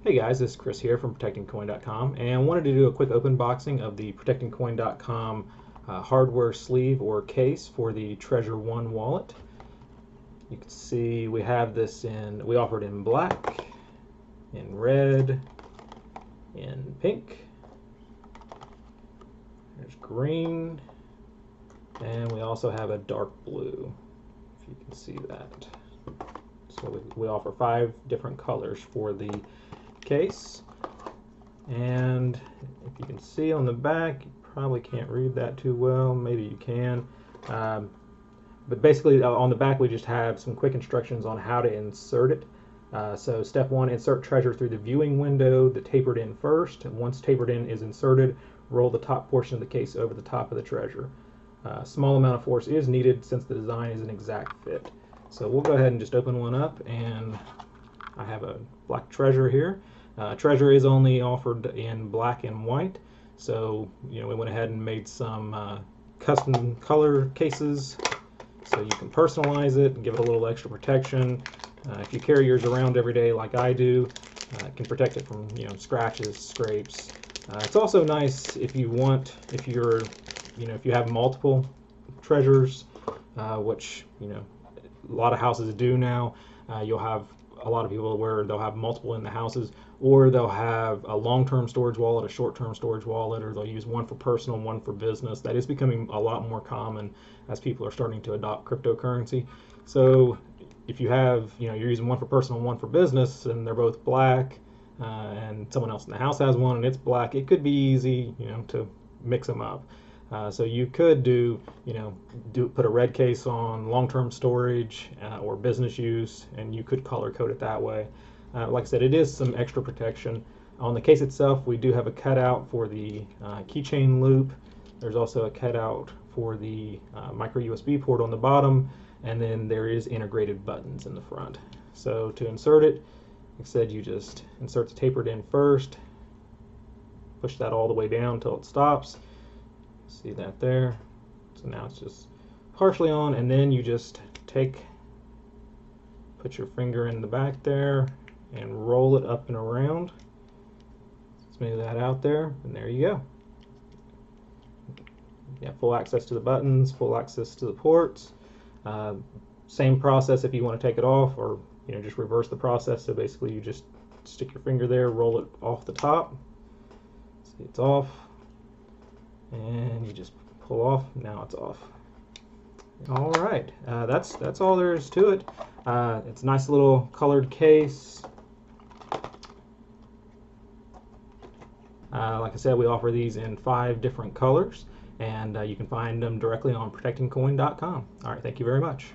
Hey guys, this is Chris here from ProtectingCoin.com, and I wanted to do a quick open boxing of the ProtectingCoin.com hardware sleeve or case for the Trezor 1 wallet. You can see we have this we offer it in black, in red, in pink, there's green, and we also have a dark blue, if you can see that. So we offer 5 different colors for the case, and if you can see on the back, you probably can't read that too well, maybe you can, but basically on the back we just have some quick instructions on how to insert it. So step 1, insert Trezor through the viewing window, the tapered end first, and once tapered end is inserted, roll the top portion of the case over the top of the Trezor. Small amount of force is needed since the design is an exact fit. So we'll go ahead and just open one up, and I have a black Trezor here. Trezor is only offered in black and white, so we went ahead and made some custom color cases so you can personalize it and give it a little extra protection. If you carry yours around every day like I do, it can protect it from scratches, scrapes. It's also nice if you have multiple Trezors, which a lot of houses do now. You'll have a lot of people where they'll have multiple in the houses, or they'll have a long-term storage wallet, a short-term storage wallet, or they'll use one for personal, one for business. That is becoming a lot more common as people are starting to adopt cryptocurrency. So if you have, you're using one for personal and one for business, and they're both black, and someone else in the house has one and it's black, it could be easy, to mix them up. So you could put a red case on long-term storage or business use, and you could color code it that way. Like I said, it is some extra protection. On the case itself, we do have a cutout for the keychain loop. There's also a cutout for the micro USB port on the bottom, and then there is integrated buttons in the front. So to insert it, like I said, you just insert the tapered end first, push that all the way down until it stops. See that there? So now it's just partially on, and then you just put your finger in the back there and roll it up and around. Smooth that out there, and there you go. You have full access to the buttons, full access to the ports. Same process if you want to take it off, or just reverse the process. So basically you just stick your finger there, roll it off the top. See, it's off. And you just pull off. Now it's off. All right, that's all there is to it. It's a nice little colored case. Like I said, we offer these in 5 different colors, and you can find them directly on ProtectingCoin.com. All right, thank you very much.